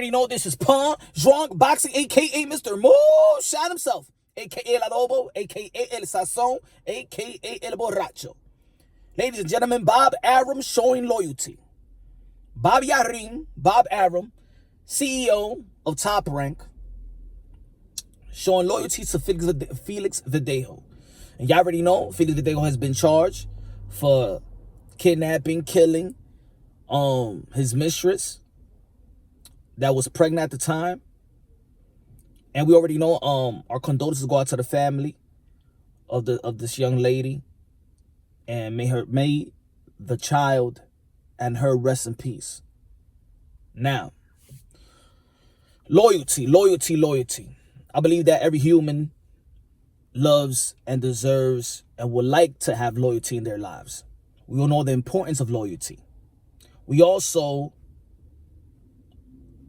already know this is PUNSH Drunk Boxing, aka Mr. Mo Shot himself, aka El Adobo, aka El Sazon, aka El Borracho. Ladies and gentlemen, Bob Arum showing loyalty. Bob Arum, CEO of Top Rank, showing loyalty to Felix Verdejo. And y'all already know Felix Verdejo has been charged for kidnapping, killing his mistress that was pregnant at the time. And we already know our condolences go out to the family of this young lady, and may the child and her rest in peace. Now, loyalty. I believe that every human loves and deserves and would like to have loyalty in their lives. We all know the importance of loyalty. We also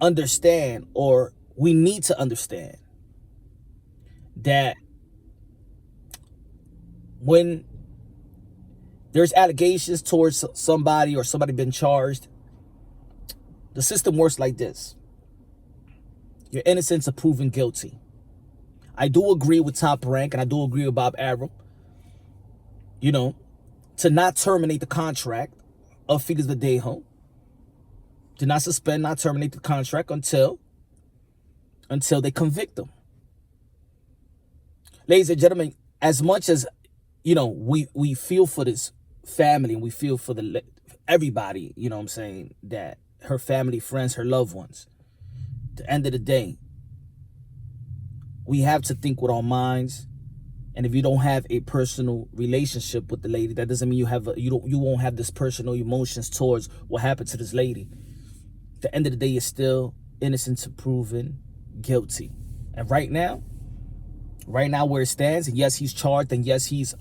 understand, or we need to understand, that when there's allegations towards somebody or somebody been charged, the system works like this. Your innocence are proven guilty. I do agree with Top Rank, and I do agree with Bob Arum, to not terminate the contract of Felix Verdejo. Do not suspend, not terminate the contract until they convict them. Ladies and gentlemen, as much as, we feel for this family, and we feel for everybody, that her family, friends, her loved ones, at the end of the day, we have to think with our minds. And if you don't have a personal relationship with the lady, that doesn't mean you won't have this personal emotions towards what happened to this lady. At the end of the day, you're still innocent to proven guilty. And right now where it stands, and yes, he's charged, and yes, he's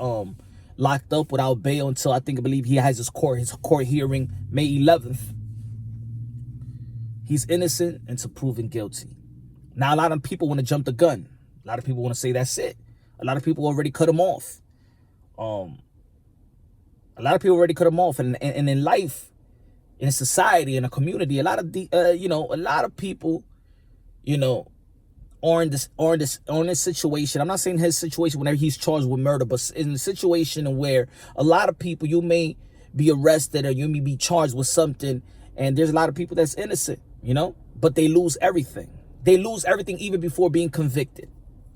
locked up without bail until I believe he has his court hearing May 11th. He's innocent until proven guilty. Now, a lot of people want to jump the gun. A lot of people want to say that's it. A lot of people already cut him off. And in life, in society, in a community, a lot of people, are in this situation. I'm not saying his situation whenever he's charged with murder, but in a situation where a lot of people, you may be arrested or you may be charged with something, and there's a lot of people that's innocent, but they lose everything. They lose everything even before being convicted,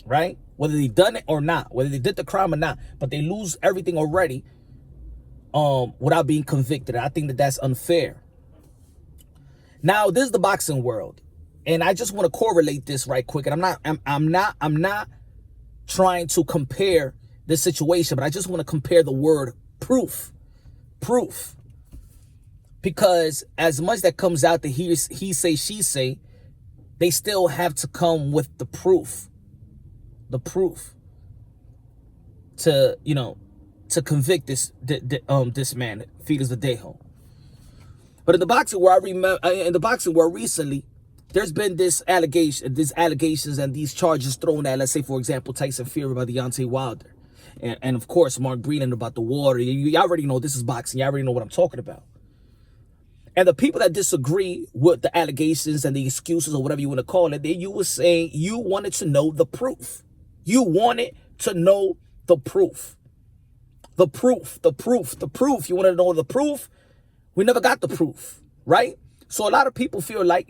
right? Whether they done it or not, whether they did the crime or not, but they lose everything already without being convicted. And I think that that's unfair. Now, this is the boxing world, and I just want to correlate this right quick. And I'm not trying to compare this situation, but I just want to compare the word proof. Because as much that comes out that he say, she say, they still have to come with the proof. The proof to convict this man, Felix Verdejo. But in the boxing world, recently, there's been these allegations and these charges thrown at, let's say, for example, Tyson Fury by Deontay Wilder, and of course Mark Breland about the water. You already know this is boxing. You already know what I'm talking about. And the people that disagree with the allegations and the excuses or whatever you want to call it, you were saying you wanted to know the proof. You wanted to know the proof. The proof. You wanted to know the proof. We never got the proof, right? So a lot of people feel like,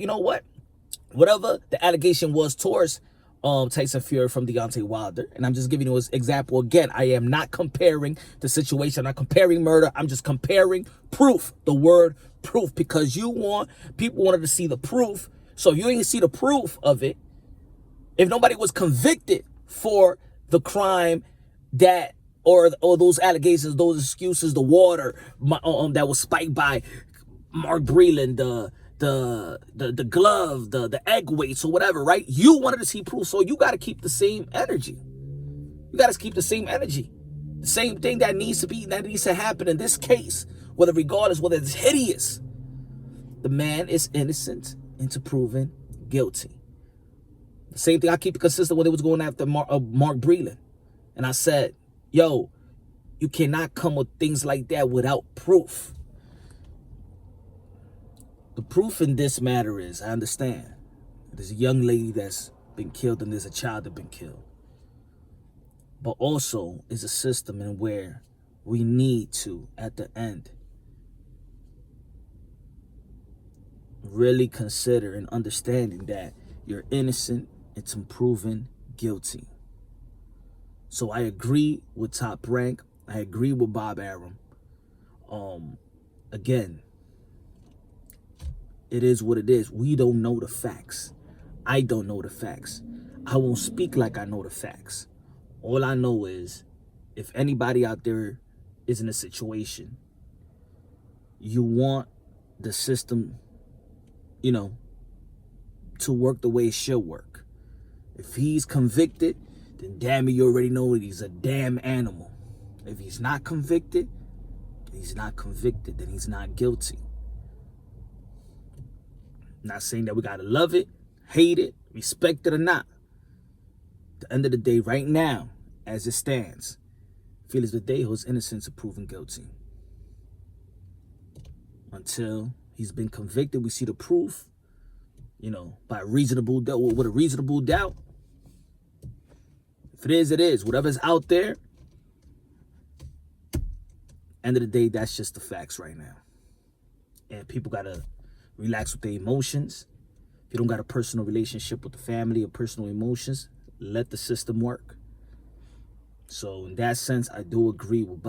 whatever the allegation was towards Tyson Fury from Deontay Wilder, and I'm just giving you an example again. I am not comparing the situation. I'm not comparing murder. I'm just comparing proof. The word proof, because people wanted to see the proof. So if you didn't see the proof of it, if nobody was convicted for the crime or those allegations, those excuses, the water that was spiked by Mark Breland, the glove, the egg weights or whatever, right? You wanted to see proof, so you got to keep the same energy. The same thing that needs to happen in this case, whether it's hideous. The man is innocent until proven guilty. The same thing, I keep it consistent when it was going after Mark Breland. And I said, yo, you cannot come with things like that without proof. The proof in this matter is, I understand, There's a young lady that's been killed and there's a child that's been killed. But also is a system in where we need to, at the end, really consider and understanding that you're innocent until proven guilty. So I agree with Top Rank. I agree with Bob Arum. Again, it is what it is. We don't know the facts. I don't know the facts. I won't speak like I know the facts. All I know is, if anybody out there is in a situation, you want the system, to work the way it should work. If he's convicted, then damn it, you already know that he's a damn animal. If he's not convicted, then he's not convicted, then he's not guilty. I'm not saying that we gotta love it, hate it, respect it or not. At the end of the day, right now, as it stands, Felix Verdejo is innocent until proven guilty. Until he's been convicted, we see the proof, by reasonable doubt, with a reasonable doubt. If it is, it is. Whatever's out there, end of the day, that's just the facts right now. And people gotta relax with their emotions. If you don't got a personal relationship with the family or personal emotions, let the system work. So in that sense, I do agree with